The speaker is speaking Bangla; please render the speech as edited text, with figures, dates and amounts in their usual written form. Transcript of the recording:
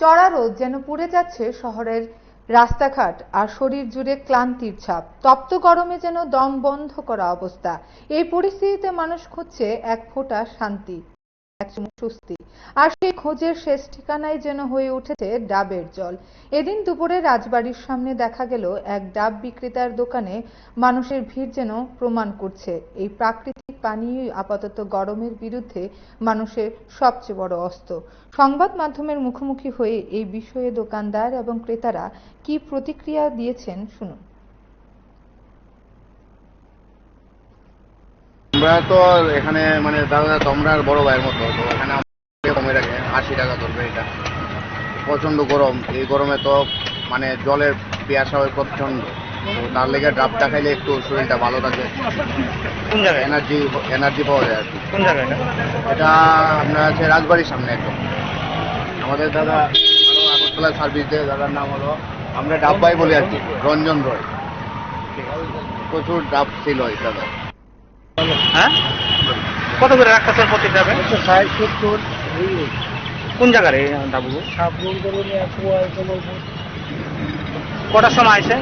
চড়া রোদ যেন পুড়ে যাচ্ছে শহরের রাস্তাঘাট, আর শরীর জুড়ে ক্লান্তির ছাপ। তপ্ত গরমে যেন দম বন্ধ করা অবস্থা। এই পরিস্থিতিতে মানুষ খুঁজছে এক ফোঁটা শান্তি, এক চুমুক স্বস্তি। আর সেই খোঁজের শেষ ঠিকানায় যেন হয়ে উঠেছে ডাবের জল। এদিন দুপুরে রাজবাড়ির সামনে দেখা গেল এক ডাব বিক্রেতার দোকানে মানুষের ভিড় যেন প্রমাণ করছে এই প্রাকৃতিক পানীয় আপাতত গরমের বিরুদ্ধে মানুষের সবচেয়ে বড় অস্ত্র। সংবাদ মাধ্যমের মুখোমুখি হয়ে এই বিষয়ে দোকানদার এবং ক্রেতারা কি প্রতিক্রিয়া দিয়েছেন শুনুন। আমরা তো এখানে মানে দাদা তোমরা বড় ভাইয়ের মতো, তো এখানে কমে রাখে 80 টাকা ধরবে। এটা প্রচন্ড গরম, এই গরমে তো মানে জলের পিয়াসা হয় প্রচন্ড, তো তার লেগে ডাবটা খাইলে একটু শরীরটা ভালো থাকে। কোন জায়গায়? এনার্জি পাওয়া যায় আর কি। কোন জায়গায় এটা আপনার আছে রাজবাড়ির সামনে একদম। আমাদের দাদা আগরতলা সার্ভিস দেয়, দাদার নাম হলো, আমরা ডাব ভাই বলি আর কি, রঞ্জন রয়। প্রচুর ডাব ছিল এই দাদা। হ্যাঁ, কত করে রাখতেছেন প্রতি যাবে? 60-70। কোন জায়গার এই ডাবুগুলো? কটার সময় আছে?